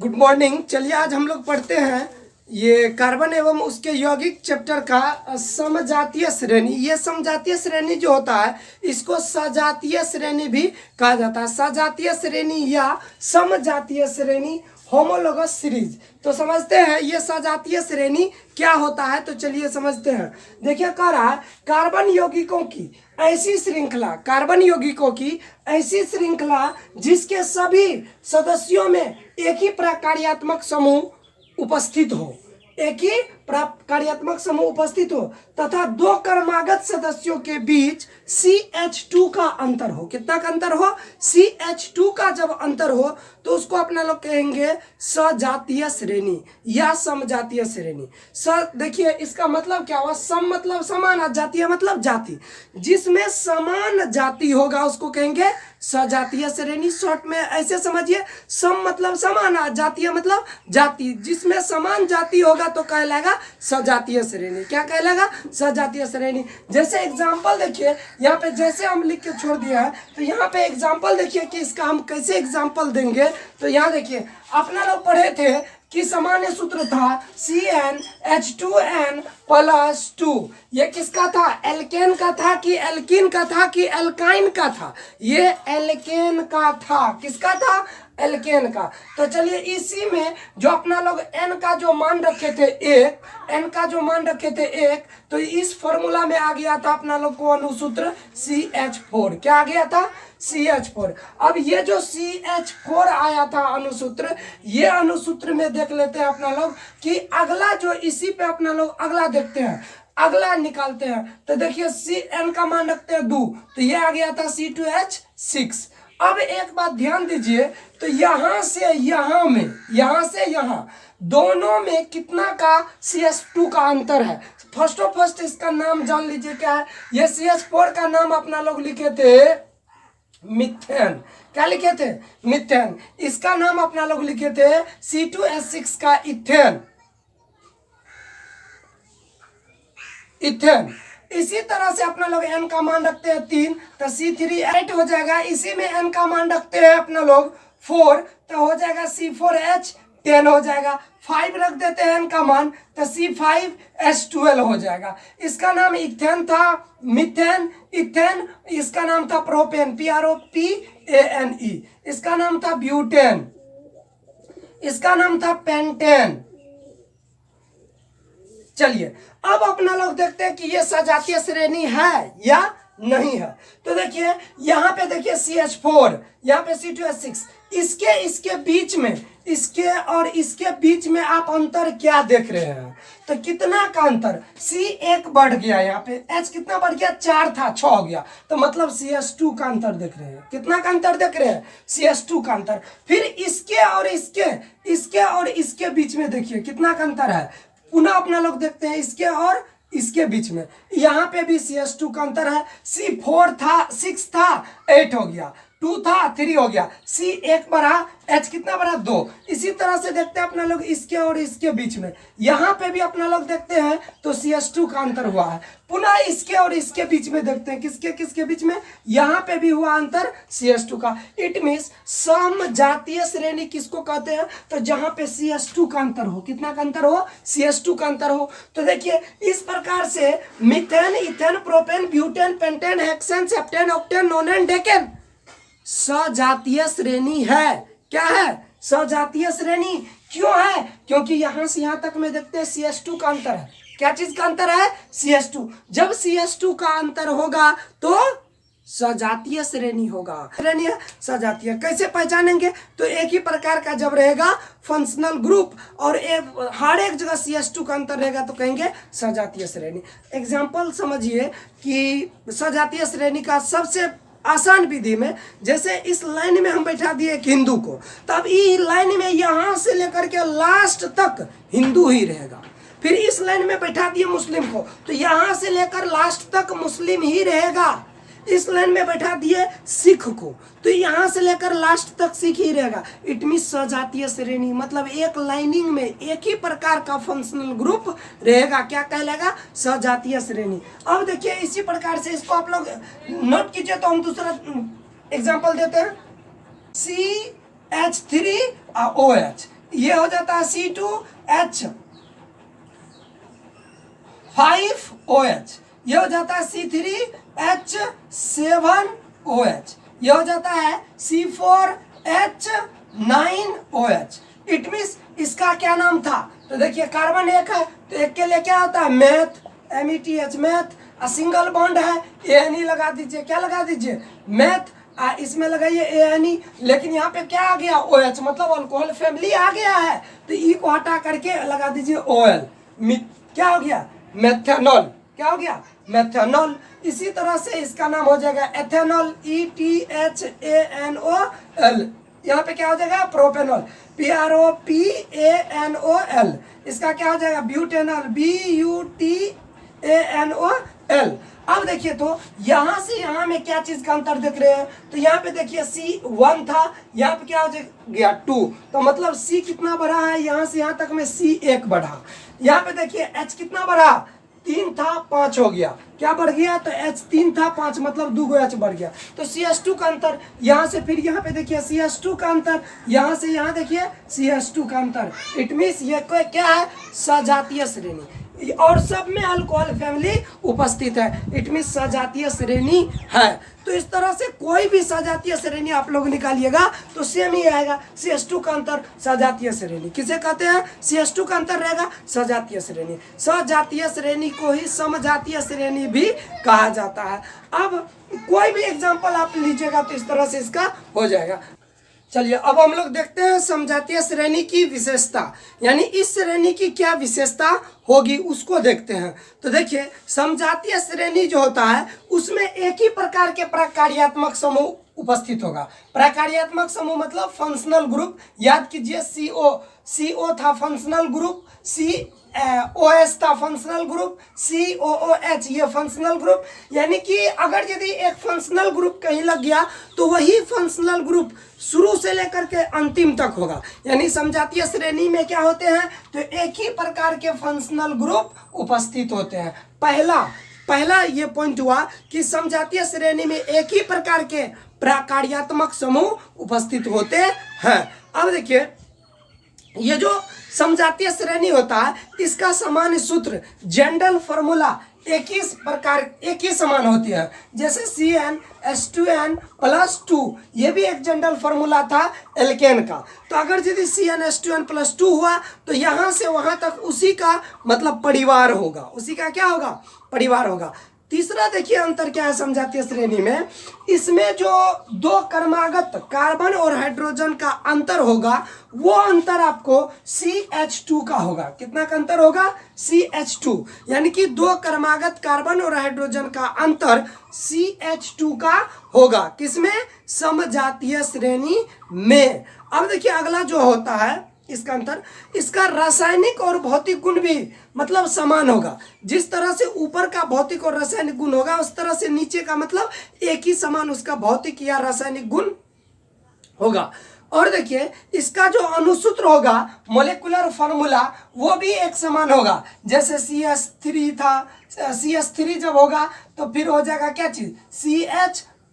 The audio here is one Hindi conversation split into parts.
Good morning. चलिए आज हम लोग पढ़ते हैं ये कार्बन एवं उसके यौगिक चैप्टर का समजातीय श्रेणी। ये समजातीय श्रेणी जो होता है इसको सजातीय श्रेणी भी कहा जाता है। सजातीय श्रेणी या समजातीय श्रेणी, होमोलोगस सीरीज। तो समझते हैं ये सजातीय श्रेणी क्या होता है, तो चलिए समझते हैं। देखिए कह रहा है कार्बन यौगिकों की ऐसी श्रृंखला, कार्बन यौगिकों की ऐसी श्रृंखला जिसके सभी सदस्यों में एक ही प्रकार्यात्मक समूह उपस्थित हो, एक ही प्रकार्यात्मक समूह उपस्थित हो तथा दो क्रमागत सदस्यों के बीच CH2 का अंतर हो। कितना का अंतर हो? CH2 का जब अंतर हो तो उसको अपना लोग कहेंगे सजातीय श्रेणी या समजातीय श्रेणी। देखिए इसका मतलब क्या हुआ? सम मतलब समान, जातीय मतलब जाति। जिसमें समान जाति होगा उसको कहेंगे सजातीय श्रेणी। शॉर्ट में ऐसे समझिए, सम मतलब समान, जातीय मतलब जाति। जिसमें समान जाति होगा तो कहलाएगा सजातीय श्रेणी। क्या कहलाएगा? सजातीय श्रेणी। जैसे एग्जांपल देखिए यहाँ पे, जैसे हम लिख के छोड़ दिया है तो यहाँ पे एग्जांपल देखिए कि इसका हम कैसे एग्जांपल देंगे। तो यहाँ देखिए अपना लोग पढ़े थे कि सामान्य सूत्र था CnH2n+2। ये किसका था? एल्केन का था कि एल्कीन का था कि एल्काइन का था? ये एल्केन का था। किसका था? एल्केन का। तो चलिए इसी में जो अपना लोग n का जो मान रखे थे एक, n का जो मान रखे थे एक, तो इस फॉर्मूला में आ गया था अपना लोग को अनुसूत्र CH4। क्या आ गया था? CH4। अब ये जो CH4 आया था अनुसूत्र, ये अनुसूत्र में देख लेते हैं अपना लोग कि अगला जो इसी पे अपना लोग अगला देखते हैं, अगला निकालते हैं। तो देखिए Cn का मान रखते हैं 2, तो ये आ गया था C2H6। अब एक बात ध्यान दीजिए, तो यहां से यहां में, यहां से यहां दोनों में कितना का CH2 का अंतर है? फर्स्ट इसका नाम जान लीजिए क्या है। ये CH4 का नाम अपना लोग लिखे थे मिथेन। क्या लिखे थे? मिथेन। इसका नाम अपना लोग लिखे थे C2H6 का इथेन। इथेन। इसी तरह से अपना लोग n का मान रखते हैं 3, तो C3H8 हो जाएगा। इसी में n का मान रखते हैं अपना लोग 4, तो हो जाएगा C4H10 हो जाएगा। 5 रख देते हैं n का मान, तो C5H12 हो जाएगा। इसका नाम इथेन था, मिथेन, इथेन। इसका नाम था प्रोपेन, PROPANE। इसका नाम था ब्यूटेन, इसका नाम था पेंटेन। चलिए अब अपना लोग देखते हैं कि ये सजातीय श्रेणी है या नहीं है। तो देखिए यहाँ पे देखिए CH4, यहाँ पे C2H6, इसके बीच में, इसके और इसके बीच में आप अंतर क्या देख रहे हैं? तो कितना का अंतर? C1 बढ़ गया, यहाँ पे H कितना बढ़ गया? 4 था 6 हो गया, तो मतलब CH2 का अंतर देख रहे हैं। कितना का अंतर देख रहे हैं? CH2 का अंतर। फिर इसके और इसके बीच में देखिए कितना का अंतर है। पुनः अपना लोग देखते हैं इसके और इसके बीच में, यहाँ पे भी CH2 का अंतर है। C4 था 6 था 8 हो गया, 2 था 3 हो गया, C1 बढ़ा, H कितना बढ़ा? 2। इसी तरह से देखते हैं अपना लोग इसके और इसके बीच में, यहाँ पे भी अपना लोग देखते हैं तो CH2 का अंतर हुआ है। पुनः इसके और इसके बीच में देखते हैं, किसके बीच में? यहाँ पे भी हुआ अंतर CH2 का। इट मीन्स समजातीय श्रेणी किसको कहते हैं? तो जहाँ पे CH2 का अंतर हो। कितना का अंतर हो? CH2 का अंतर हो। तो देखिए इस प्रकार से methane, ethane, propane, butane, pentane, hexane, सेप्टेन, ऑक्टेन, नोनेन, डेकेन सजातीय श्रेणी है। क्या है? सजातीय श्रेणी। क्यों है? क्योंकि यहां से यहां तक में देखते हैं CH2 का अंतर है। क्या चीज का अंतर है? CH2। जब CH2 का अंतर होगा तो सजातीय श्रेणी होगा। श्रेणी है सजातीय। कैसे पहचानेंगे? तो एक ही प्रकार का जब रहेगा फंक्शनल ग्रुप और हर एक जगह CH2 का अंतर रहेगा तो कहेंगे सजातीय श्रेणी। एग्जाम्पल समझिए कि सजातीय श्रेणी का सबसे आसान विधि में, जैसे इस लाइन में हम बैठा दिए एक हिंदू को, तब इस लाइन में यहां से लेकर के लास्ट तक हिंदू ही रहेगा। फिर इस लाइन में बैठा दिए मुस्लिम को, तो यहां से लेकर लास्ट तक मुस्लिम ही रहेगा। इस लाइन में बैठा दिए सिख को, तो यहां से लेकर लास्ट तक सिख ही रहेगा। इट मीन सजातीय श्रेणी, मतलब एक लाइनिंग में एक ही प्रकार का फंक्शनल ग्रुप रहेगा। क्या कहलाएगा? सजातीय श्रेणी। अब देखिए इसी प्रकार से इसको आप लोग नोट कीजिए। तो हम दूसरा एग्जांपल देते हैं, CH3OH। ये हो जाता है C2H5OH, ये हो जाता है C3H7OH, ये हो जाता है C4H9OH। इट मीन्स इसका क्या नाम था? तो देखिए कार्बन एक है तो एक के लिए क्या होता है meth, METH meth, single bond है ANE लगा दीजिए, क्या लगा दीजिए मेथ, इसमें लगाइए ANE, लेकिन यहाँ पे क्या आ गया OH, मतलब अल्कोहल फैमिली आ गया है, तो E को हटा करके लगा दीजिए OL, क्या हो गया मेथेनॉल, क्या हो गया मेथेनॉल। इसी तरह से इसका नाम हो जाएगा एथेनॉल, ETHANOL, यहाँ पे क्या हो जाएगा प्रोपेनॉल, PROPANOL, इसका क्या हो जाएगा ब्यूटेनॉल, BUTANOL। अब देखिए तो यहाँ से यहाँ में क्या चीज का अंतर देख रहे हैं, तो यहाँ पे देखिए C1 था, यहाँ पे क्या हो गया 2, तो मतलब C कितना बढ़ा है, यहाँ से यहाँ तक में C 1 बढ़ा। यहाँ पे देखिए H कितना बढ़ा, 3 था 5 हो गया, क्या बढ़ गया, तो H 3 था 5 मतलब 2 H बढ़ गया। तो CH2 का अंतर यहाँ से, फिर यहाँ पे देखिए CH2 का अंतर, यहाँ से यहाँ देखिए CH2 का अंतर। इट मीन्स ये कोई क्या है सजातीय श्रेणी, और सब में अल्कोहल फैमिली उपस्थित है, इट मीन्स सजातीय श्रेणी है। तो इस तरह से कोई भी सजातीय श्रेणी आप लोग निकालिएगा तो सेम ही आएगा। CH2 का अंतर सजातीय श्रेणी किसे कहते हैं, CH2 का अंतर रहेगा सजातीय श्रेणी, सजातीय श्रेणी को ही समजातीय श्रेणी भी कहा जाता है। अब कोई भी एग्जाम्पल आप लीजिएगा तो इस तरह से इसका हो जाएगा। चलिए अब हम लोग देखते हैं समजातीय श्रेणी की विशेषता, यानी इस श्रेणी की क्या विशेषता होगी उसको देखते हैं। तो देखिए समजातीय श्रेणी जो होता है उसमें एक ही प्रकार के प्रकार्यात्मक समूह उपस्थित होगा। प्रकार्यात्मक समूह मतलब फंक्शनल ग्रुप, याद कीजिए CO था फंक्शनल ग्रुप, OS था फंक्शनल ग्रुप, COOH ये फंक्शनल ग्रुप, यानी कि अगर यदि एक फंक्शनल ग्रुप कहीं लग गया तो वही फंक्शनल ग्रुप शुरू से लेकर के अंतिम तक होगा। यानी समजातीय श्रेणी में क्या होते हैं, तो एक ही प्रकार के फंक्शनल ग्रुप उपस्थित होते हैं। पहला ये पॉइंट हुआ कि समजातीय श्रेणी में एक ही प्रकार के प्रकार्यात्मक समूह उपस्थित होते हैं। अब देखिए ये जो समजातीय श्रेणी होता है इसका सामान्य सूत्र जनरल फॉर्मूला एक ही समान होती है, जैसे CnH2n+2 ये भी एक जनरल फॉर्मूला था एल्केन का। तो अगर यदि CnH2n+2 हुआ तो यहाँ से वहाँ तक उसी का मतलब परिवार होगा, उसी का क्या होगा परिवार होगा। तीसरा देखिए अंतर क्या है समजातीय श्रेणी में, इसमें जो दो क्रमागत कार्बन और हाइड्रोजन का अंतर होगा वो अंतर आपको CH2 का होगा। कितना का अंतर होगा CH2, यानी कि दो क्रमागत कार्बन और हाइड्रोजन का अंतर CH2 का होगा, किसमें समजातीय श्रेणी में। अब देखिए अगला जो होता है इसका अंतर, इसका रासायनिक और भौतिक गुण भी मतलब समान होगा। जिस तरह से ऊपर का भौतिक और रासायनिक गुण होगा उस तरह से नीचे का मतलब एक ही समान उसका भौतिक या रासायनिक गुण होगा। और देखिए इसका जो अनुसूत्र होगा मोलेकुलर फॉर्मूला वो भी एक समान होगा, जैसे CH3 था, CH3 जब होगा तो फिर हो जाएगा क्या चीज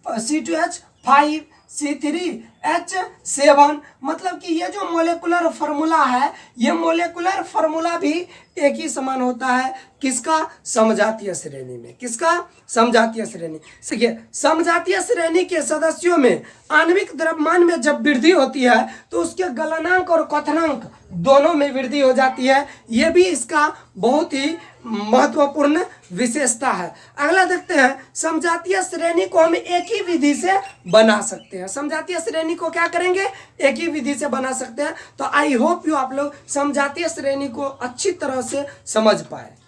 C2H5 C3H7, मतलब कि ये जो मोलेकुलर फार्मूला है ये मोलेकुलर फार्मूला भी एक ही समान होता है, किसका समजातीय श्रेणी में, किसका समजातीय श्रेणी। देखिए समजातीय श्रेणी के सदस्यों में आणविक द्रव्यमान में जब वृद्धि होती है तो उसके गलनांक और क्वथनांक दोनों में वृद्धि हो जाती है, ये भी इसका बहुत ही महत्वपूर्ण विशेषता है। अगला देखते हैं समजातीय श्रेणी को हम एक ही विधि से बना सकते हैं। समजातीय श्रेणी को क्या करेंगे एक ही विधि से बना सकते हैं। तो आई होप यू आप लोग समजातीय श्रेणी को अच्छी तरह से समझ पाए।